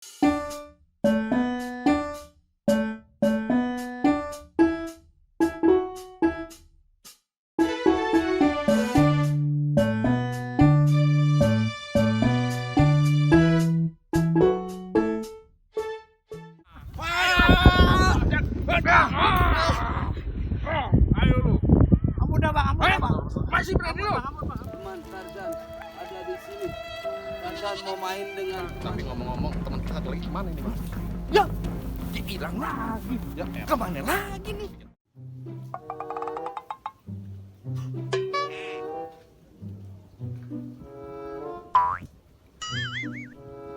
Ayo lu. Ampun dah bang, ampun dah bang. Masih berani lu? Teman Tarzan ada di sini. Tarzan mau main dengan. Tapi ngomong-ngomong, teman kita satu lagi kemana ini, Bang? Ya, Dia hilang lagi. Ya, kemana lagi nih?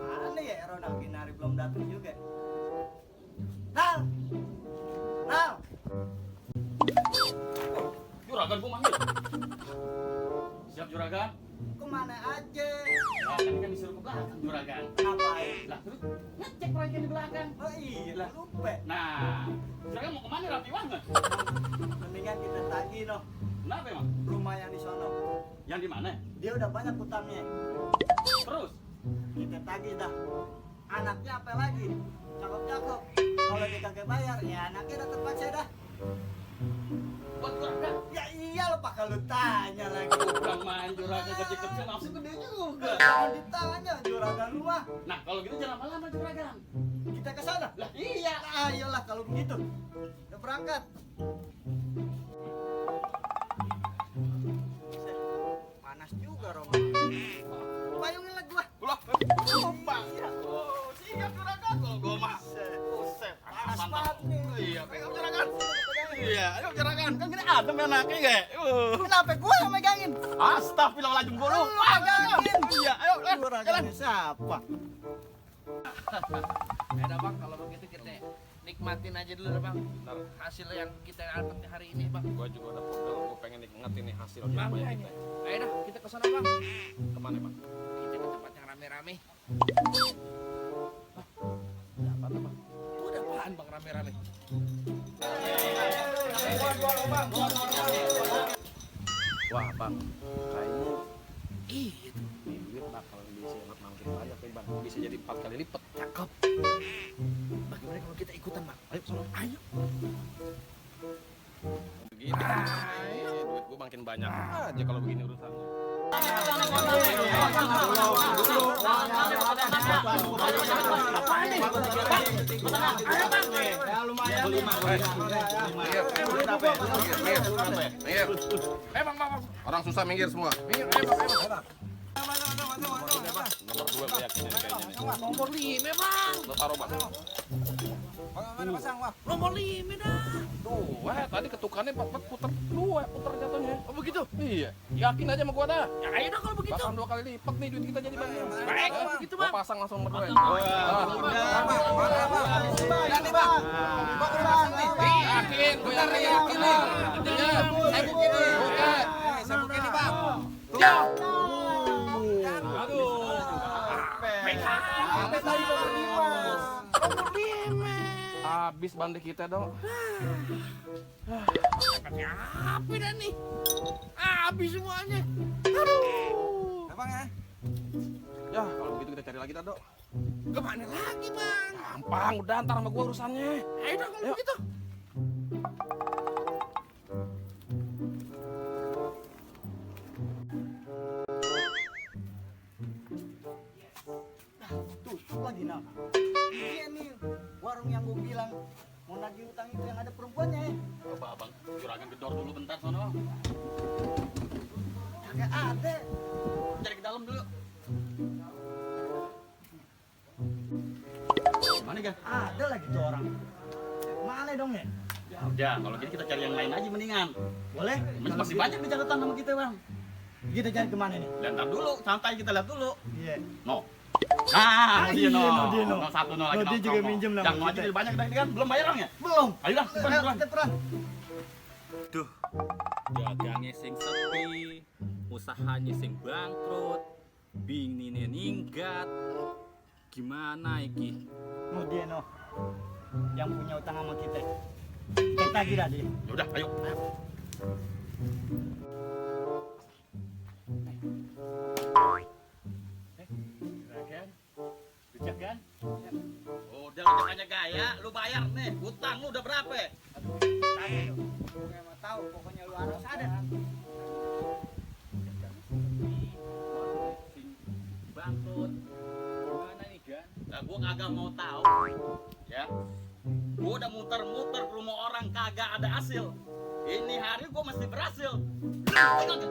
Mana ya Ronald Ginari belum datang juga. Nal, Nal. Juragan gua manggil. Siap juragan? Kemana aja? Nah, tadi kan disuruh ke belakang juragan. Ngapain? Lah terus ngecek proyeknya di belakang. Oh iya, lupa. Nah, juragan mau kemana rapi banget? Mendingan kita tagih noh. Kenapa emang? Rumah yang di sono. Yang di mana? Dia udah banyak utangnya. Terus? Kita tagih dah. Anaknya apa lagi? Cakep-cakep. Kalau dia kagak bayar, ya anaknya udah terpaksa dah. Buat juragan? Ya iya lo pak kalau tanya lagi. Bukan main juragan kecil-kecil, nafsu gede juga. Jangan ditanya juragan rumah. Nah, kalau gitu jangan lama-lama juragan. Kita ke sana. Lah iya. Ayolah kalau begitu. Udah berangkat. Panas juga Romo. Payungin lah gua. Loh, lupa. Oh, siap juragan. Kalau gua mah. Buset, Panas mantap. banget nih. Iya, pegang juragan. Iya, ayo juragan. Kan gini adem ya anaknya, ge. Kenapa gua yang megangin? Astagfirullahaladzim, gua lupa. Megangin. Iya, ayo, jalan. Juragan siapa? Ya udah bang, kalau begitu kita nikmatin aja dulu bang. Hasil yang kita dapat hari ini bang. Gua juga udah pegel, gua pengen nikmatin nih hasil Bang, rumah ya, kita. ayo dah kita ke sana bang. Kemana, Bang? Kita ke tempat yang rame-rame. Ya, apa tuh, Bang? Itu ada apaan bang rame-rame? Wah, Bang. Kayaknya Iya tuh. duit bakal bisa makin banyak nih, Bang. Bisa jadi 4 kali lipat. Cakep. Bagaimana kalau kita ikutan bang? Ayo, sono. Ayo. Begini. Duit gua makin banyak aja kalau begini urusannya. Minggir. Bang. Orang susah minggir semua. Minggir, bang. Nomor 2 gue yakin ini kayaknya nih. Nomor 5 bang. Lo taruh, Bang. Nomor 5 dah. Dua, tadi ketukannya puter jatuhnya. Oh begitu? Iya, yakin aja sama gua dah. Ya ayo dah kalau begitu. Bakal 2 kali lipat nih duit kita jadi bang. Baik, kalau begitu bang. Gua pasang langsung nomor 2. Yakin, gua yakin nih. Iya, saya bukin nih. Saya bukin nih bang. Ya. Aduh. Sampai tadi nomor 5. Nomor 5. Habis bandih kita dong. Dapatnya apa dah nih? Habis semuanya. Aduh. Bang ya. Ya, kalau begitu kita cari lagi dah, Dok. Kemana lagi bang? Gampang, udah ntar sama gua urusannya. Ayo dah kalau Yuk. begitu. Tutup lagi nah. Iya nih warung yang gue bilang mau nagih utang itu yang ada perempuannya. Coba abang, juragan gedor dulu bentar sono bang. Kagak ada. Cari ke dalam dulu. Mana kan? Ada lagi tuh orang. Mana dong ya? Ya udah, kalau gitu kita cari yang lain aja mendingan. Boleh? Masih banyak di catatan sama kita bang. Kita cari kemana nih? Lihat dulu, santai kita lihat dulu. Iya. No. Nah, dia no. dia no. No, satu no lagi. No, dia juga minjem nama Yang mau aja kita. lebih banyak tadi kan, belum bayar orangnya. Belum. Ayo dah, cepetan, cepetan. Cepetan. Dagangnya sing sepi, usahanya sing bangkrut, binginnya ninggat. Gimana iki? No dia no. Yang punya utang sama kita. Kita tagih dah dia. Ya udah, ayo. Juragan, bijak kan? banyak gaya, lu bayar nih. Utang lu udah berapa? Tanya dong. Gue nggak mau tahu, pokoknya lu harus ada. Sing bangkrut. Gimana nih, Gan? Nah, gua kagak mau tahu. Ya. Gua udah muter-muter ke rumah orang kagak ada hasil. Ini hari gua mesti berhasil. Tengok, Gan.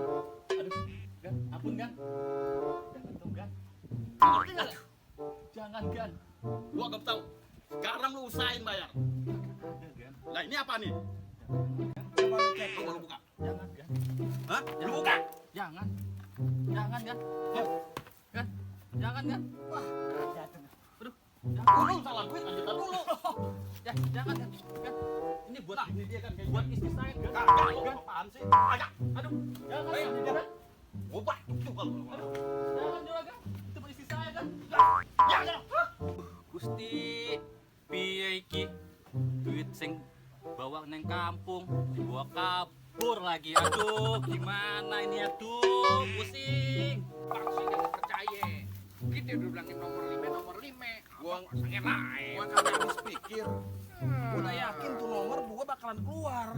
Aduh, Gan, ampun, Gan. Jangan dong, Gan. Ngerti nggak? Jangan, Gan. Gua gak tahu. Sekarang lu usahain bayar. Ada, Gan. Lah ini apa nih? Coba lu cek. Coba lu buka. Jangan, Gan. Hah? Lu buka. Jangan. Jangan, Gan. Ya. Gan. Jangan, Gan. Wah, jatuh. Aduh. Jangan. Lu salah duit aja dulu. Ya, jangan, Gan. Gan. Ini buat Nah, ini dia kan kayak buat istri saya, Gan. Kagak, lu Gan. apaan sih? Kagak. Aduh. Jangan, Ayo, ini gua- Gan. Gua bantu juga lu. Jangan, Juragan. Itu buat istri saya, Gan. Ya, ya. Gusti, piye iki? Duit sing bawa neng kampung dibawa kabur lagi. Aduh, gimana ini? Aduh, pusing. Bang, saya nggak percaya. Kita udah bilangin nomor 5. Gua Saya lain. gua kagak habis pikir. Gua udah yakin tuh nomor 2 bakalan keluar.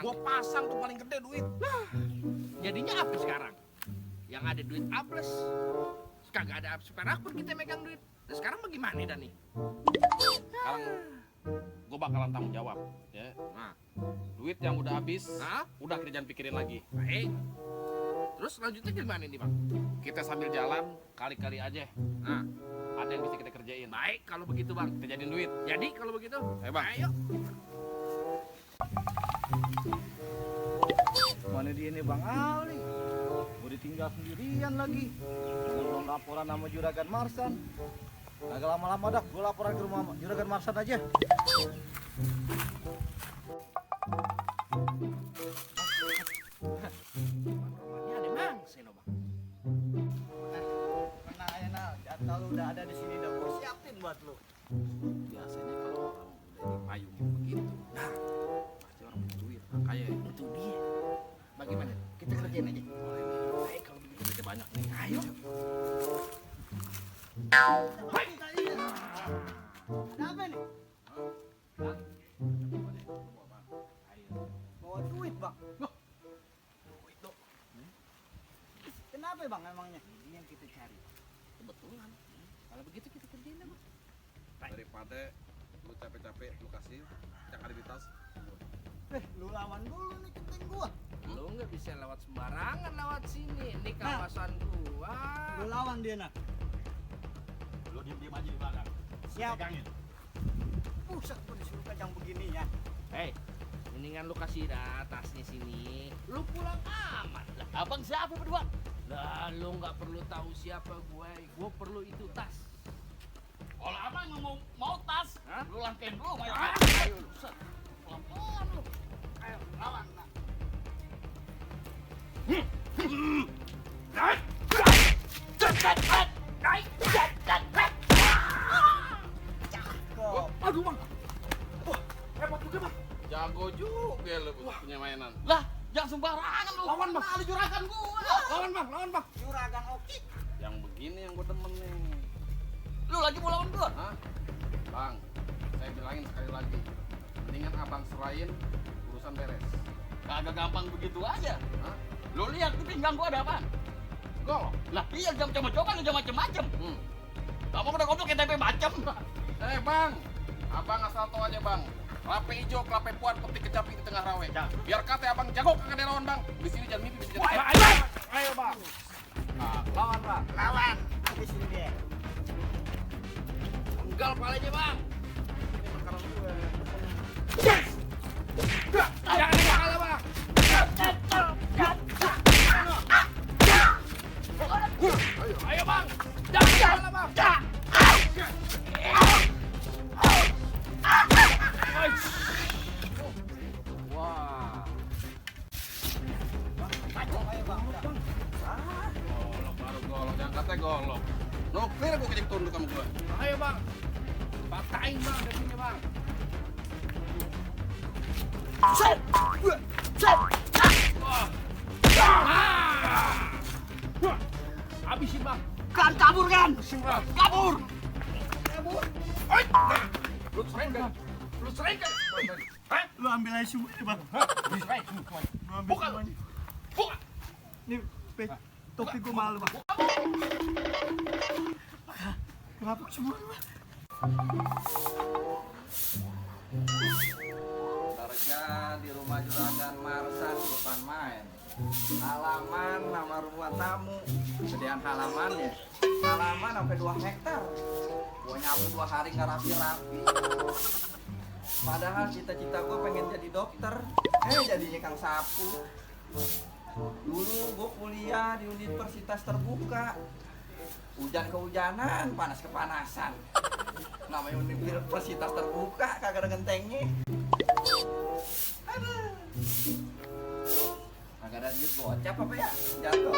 Gua pasang tuh paling gede duit. Jadinya apa sekarang? Yang ada duit ables. Kagak ada super akun kita megang duit. Nah, sekarang bagaimana dan nih? Sekarang gua bakalan tanggung jawab, ya. Nah, Duit yang udah habis, Hah? udah kita jangan pikirin lagi. baik. Terus selanjutnya gimana nih bang? Kita sambil jalan, kali-kali aja. Nah, Ada yang bisa kita kerjain. baik kalau begitu bang. Kita jadiin duit. Jadi kalau begitu, Ayo, Bang. ayo. Mana dia nih Bang Ali? Mau ditinggal sendirian lagi. Belum laporan sama Juragan Marsan. Agak lama-lama dah, gue laporan ke rumah Juragan Marsan aja. Rumahnya ada mang, seno bang. Tenang aja Nal, jatah lu udah ada di sini dah, gue siapin buat lu. Biasanya kalau orang udah dipayungin begitu, nah pasti orang punya duit. Makanya Itu dia. Bagaimana? Kita kerjain aja. Baik kalau begitu. duitnya banyak nih. Ayo. Ada apa nih? Bawa duit Bang. Duit dong. Kenapa Bang emangnya? Ini yang kita cari. Kebetulan. Kalau begitu kita kerjain aja bang. Daripada lu capek-capek lu kasih yang ada di tas. Lu lawan dulu nih keting gua. Lu nggak bisa lewat sembarangan lewat sini. Ini Nah. kawasan gua. Lu lawan dia nah. Lu diem-diem aja di belakang. Siap. Pegangin. Pusat gua disuruh pegang begini ya. Hei, mendingan lu kasih dah tasnya sini. Lu pulang aman lah. Abang siapa berdua? Lah, lu nggak perlu tahu siapa gue. Gue perlu itu tas. Kalau abang mau tas, Hah? lu langkain dulu. Ayo lu, set. Pelan-pelan lu. Ayo, lawan. Nah. Kok Aduh bang. Wah, hebat juga bang. Jago juga lu punya mainan. Lah, jangan sembarangan lu. Lawan bang. Kali juragan gua. Lawan bang. Juragan Oki? Yang begini yang gue demen nih. Lu lagi mau lawan gua? Hah? Bang, saya bilangin sekali lagi. Mendingan abang serahin urusan beres. Kagak gampang begitu aja. Hah? Lu lihat di pinggang gua ada apa? Golok. Lah iya jam coba-coba lu jam macem-macem. Hmm. Kamu udah goblok kayak tempe macem. Bang, abang asal tau aja bang. Lape hijau, kelape puan, petik kecapi di tengah rawe. Biar kata abang jago kagak ada lawan bang. Di sini jangan mimpi, di sini jangan mimpi. Ayo bang. Nah, lawan bang. Lawan. Habisin dia. Penggal palanya bang. Ini makanan gue. Jangan kalah bang. Ayo bang. Jangan kalah bang. Wah. Ayo Bang. Golok baru golok, jangan katanya golok. Nuklir gue kejek tunduk sama gue. Ayo bang. Patahin bang dagunya bang. Habisin bang. Kan kabur kan? Habisin bang. Kabur. Lu serain kan? Lu serain kan? Hah? Lu ambil aja semuanya, Bang. Lu serain semuanya. Lu ambil Buka lu. semuanya. Buka. Nih, topi gua malu, Bang. Kenapa semua, Bang? Kerja di rumah juragan Marsan bukan main. Halaman nama rumah tamu, gedean halamannya. Halaman sampai 2 hektar. Gua nyapu 2 hari nggak rapi-rapi. Padahal cita-cita gua pengen jadi dokter, jadinya kang sapu. Dulu gua kuliah di universitas terbuka. Hujan kehujanan, panas kepanasan. Namanya universitas terbuka, kagak ada gentengnya. Aduh. Kagak ada duit gocap apa ya? Jatuh.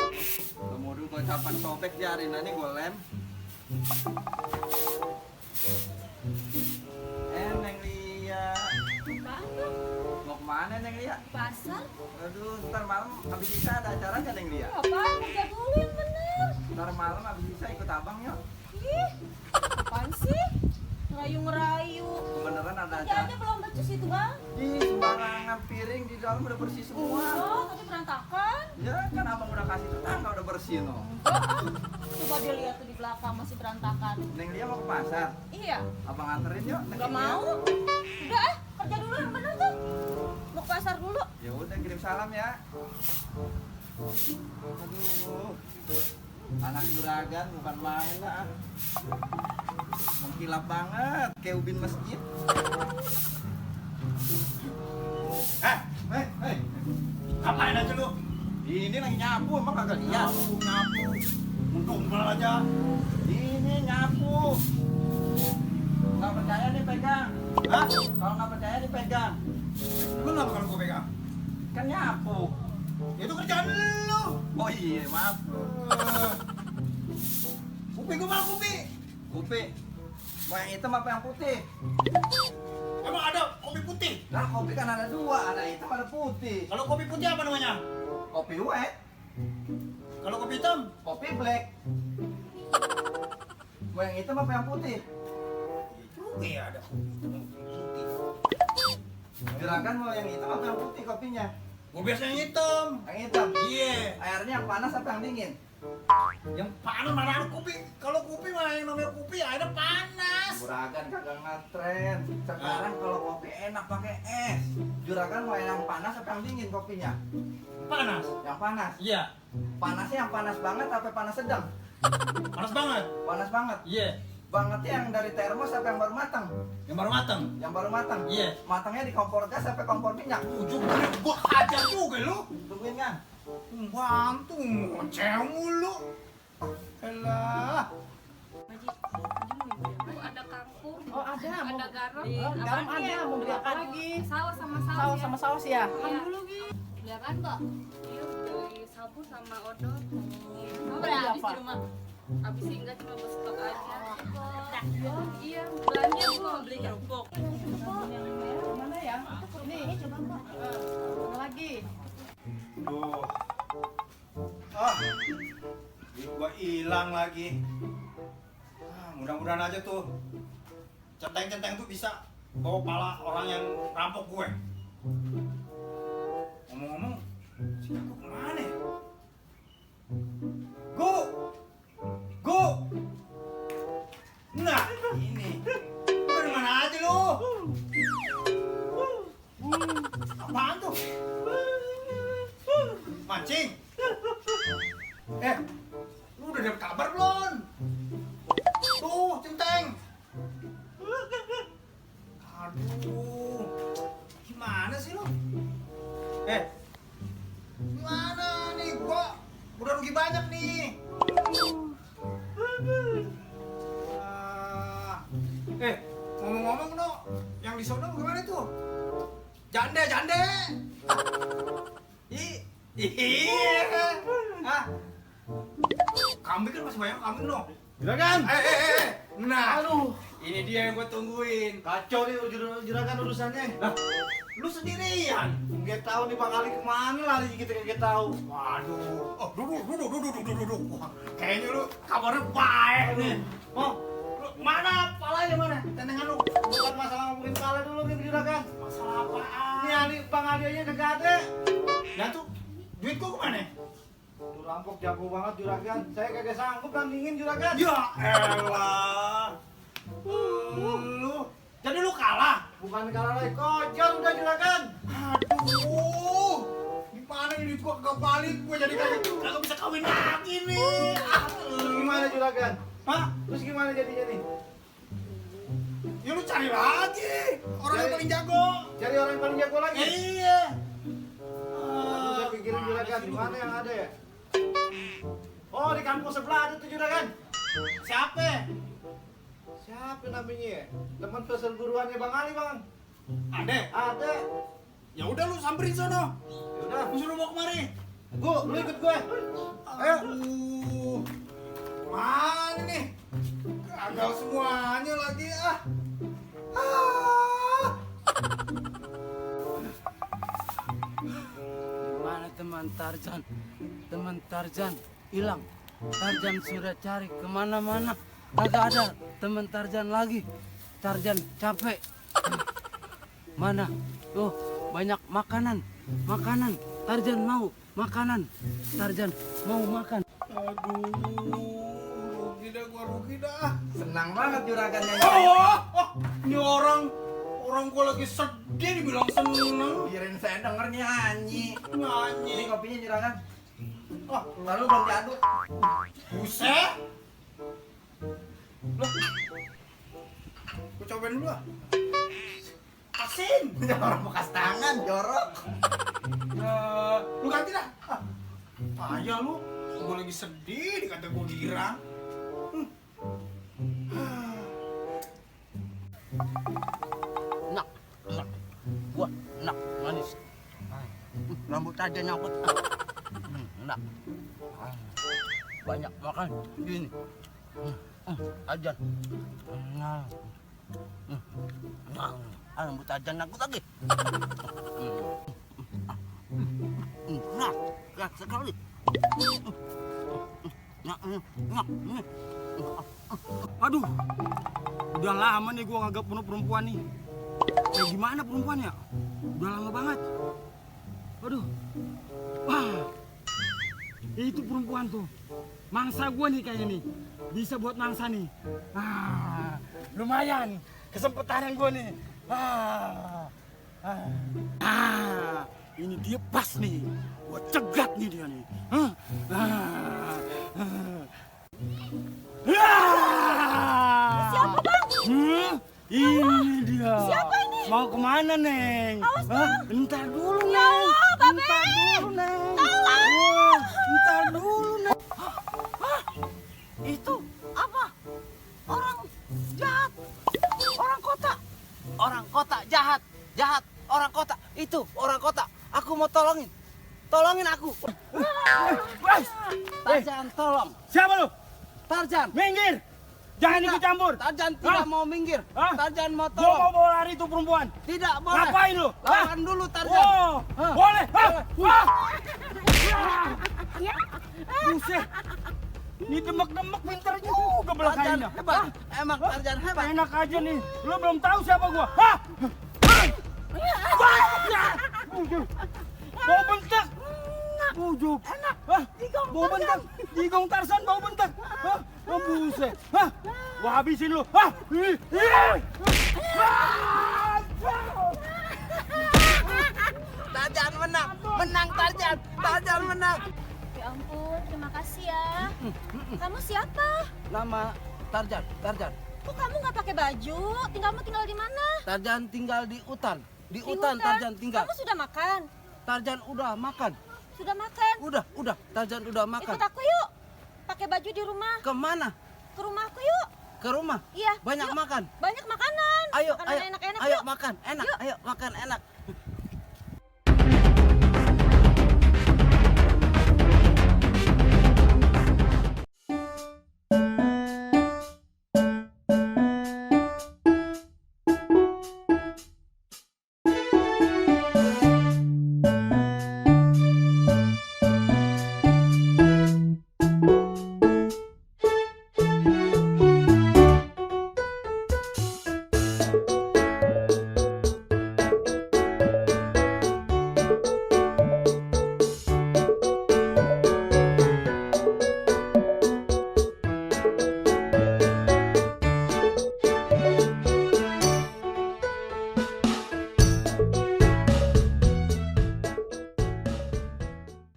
Lu mau dulu gocapan sobek diarin nanti gue lem. Neng Lia. Mau kemana Neng Lia? Pasar? Aduh, ntar malam habis bisa ada acara nggak Neng Lia? Apaan? Kerja dulu yang bener. Ntar malam habis bisa ikut abang yuk. Ih, apaan sih? Ngerayu-ngerayu. Beneran ada Kerja acara. aja belum becus itu, Bang. Ih, sembarangan piring di dalam udah bersih semua. Oh, tapi berantakan. Ya kan abang udah kasih tetangga udah bersih no. Enggak, ah. Coba dia lihat tuh di belakang masih berantakan. Neng Lia mau ke pasar. Iya, Abang anterin yuk. Neng nggak Lia. mau. Udah, kerja dulu yang bener tuh. Mau ke pasar dulu. Ya udah kirim salam ya. Aduh. Anak juragan bukan main lah. Mengkilap banget kayak ubin masjid. Hei. Ngapain aja lu? Ini lagi nyapu emang kagak lihat. Nyapu. Mundur aja. Ini nyapu. Nggak percaya nih pegang. Hah? Kalau nggak percaya dipegang. Lu kenapa kalau gua pegang? Kan nyapu. Itu kerjaan lu. Oh iya maaf. Kupi gua malah kupi. Kopi. Mau yang hitam apa yang putih? Emang ada kopi putih? Nah kopi kan ada 2, ada hitam ada putih. Kalau kopi putih apa namanya? Kopi white, Kalau kopi hitam? kopi black. Mau yang hitam apa yang putih? Juga ya ada kopi hitam kopi putih. Juragan mau yang hitam apa yang putih kopinya? Gua biasanya hitam. Yang hitam. Iya. Airnya yang panas apa yang dingin? Yang panas mana ada kopi? Kalau kopi mah yang namanya kopi airnya panas. Juragan kagak ngetren. Sekarang kalau kopi enak pakai es. Juragan mau yang panas apa yang dingin kopinya? Panas. Yang panas. Iya. Panasnya yang panas banget apa panas sedang? Panas banget. Panas banget. Iya. Bangetnya yang dari termos apa yang baru matang? Yang baru matang. Yang baru matang. Iya. Matangnya di kompor gas apa kompor minyak? Ujung gua hajar juga lu. Tungguin kan? Bantu ngoceh mulu. Elah. Bu, ada kangkung. Oh ada, Ada garam. garam ada, mau beli apa lagi? Saus sama Saus sama saus ya? Makan dulu, Gi. Beli apaan, Kak? Iya, beli sabun sama odol. Kamu Beli udah habis apa? di rumah? Habis sih enggak, cuma berstok aja. Iya, belanja Bu, mau beli kerupuk. Yang merah mana ya? Ini coba Mbak. Mana lagi? Duh. Ah. Duit gua hilang lagi. Mudah-mudahan aja tuh centeng-centeng tuh bisa bawa pala orang yang rampok gue. Ngomong-ngomong, si Jago kemana ya? Gu! Nah, ini. Lu dari mana aja lu? Apaan tuh? Mancing? Lu udah dapet kabar belum? Tuh, centeng. Aduh, gimana sih lu? Gimana nih? Gua udah rugi banyak nih. Ngomong-ngomong no, yang di sono gimana tuh? Jande. Iya. Ah. Kambing kan masih banyak kambing no. Juragan. Nah, Aduh, ini dia yang gue tungguin. kacau nih juragan urusannya. Lah, lu sendirian. Nggak tahu nih Bang Ali kemana lari kita nggak tahu. Waduh. Oh, duduk. Wah, kayaknya lu kabarnya baik nih. Oh, lu mana palanya mana? Tenengan lu bukan masalah Duitku kemana? Tuh rampok jago banget juragan. Saya kagak sanggup nandingin juragan. Ya elah. Lu, jadi lu kalah? Bukan kalah lagi, kojol udah juragan. Aduh, gimana ini duit gua kagak balik? Gua jadi kagak bisa kawin lagi nih. Gimana juragan? Hah? Terus gimana jadinya nih? Ya lu cari lagi orang yang Cari- paling jago. Cari orang yang paling jago lagi. Iya. Saya pikirin juragan, di mana yang ada ya? Oh, di kampung sebelah ada tuh juragan. Siapa? Siapa namanya ya? Teman perguruannya Bang Ali, Bang. Ada. Ada. Ya udah lu samperin sono. Yaudah, Lu suruh bawa kemari. lu ikut gue. Ayo. Aduh. Mana nih? Gagal semuanya lagi ah. Mana teman Tarzan? Teman Tarzan hilang. Tarzan sudah cari kemana-mana. Kagak ada teman Tarzan lagi. Tarzan capek. Mana? Tuh banyak makanan. Makanan. Tarzan mau makanan. Tarzan mau makan. Aduh, rugi dah. Senang banget juragan nyanyi. Ini orang gua lagi sedih dibilang seneng. Biarin saya denger nyanyi. Nyanyi. Ini kopinya juragan. Oh, lalu belum diaduk. Buset. Loh. Gua cobain dulu ah. Asin. Orang bekas tangan, jorok. Lu ganti dah. Payah lu. Gua lagi sedih dikata gua girang. Nak, nak, gua nak manis. Rambut aja nyangkut. Nak, banyak makan gini. Ajan, nah, rambut aja nyangkut lagi. Nah, enak sekali. Aduh, udah lama nih gua ngagap bunuh perempuan nih. Kayak gimana perempuannya? Udah lama banget. Aduh, wah, itu perempuan tuh. Mangsa gua nih kayaknya nih. Bisa buat mangsa nih. Lumayan. Kesempatan gua nih. Ini dia pas nih. Gua cegat nih dia nih. Siapa bang? Ini dia. Siapa ini? Mau kemana, Neng? Awas, Bang. Entar dulu, Ya Neng. Allah, Babe. Entar dulu, Neng. Tolong. Wah, entar dulu, Neng. Itu apa? Orang jahat. Orang kota. Orang kota jahat. Jahat. Orang kota. Itu orang kota. Aku mau tolongin. Tolongin aku. Tarzan tolong. Siapa lu? Tarzan. Minggir. Jangan ikut campur. Tarzan tidak Hah? mau minggir. Hah? Tarzan mau Gua tolong. mau bawa lari tuh perempuan. Tidak boleh. Ngapain lu? Lawan dulu Tarzan. Wow, Hah? boleh. Hah? Boleh. Buset. Ini demek-demek pinter juga belah Tarzan kainnya. hebat. Emang Tarzan hebat. Enak aja nih. Lu belum tahu siapa gua. Hah? Bau bentak. Bujuk. Enak. Hah? Bau bentak. Digong Tarzan bau bentak. Hah? Oh, buset. Hah? Gua habisin lu. Hah? Tarzan menang. Menang Tarzan. Tarzan menang. Ya ampun, terima kasih ya. Kamu siapa? Nama Tarzan. Tarzan. Kok kamu nggak pakai baju? Kamu tinggal di mana? Tarzan tinggal di hutan. Di Di hutan Tarzan tinggal. Kamu sudah makan? Tarzan udah makan. Sudah makan? Udah. Tarzan udah makan. Ikut aku yuk. Pakai baju di rumah. Kemana? Ke rumahku yuk. Ke rumah. Iya. Banyak yuk. makan. Banyak makanan. Ayo, Makanan ayo, enak-enak ayo yuk. makan. Enak. Yuk. Ayo makan enak.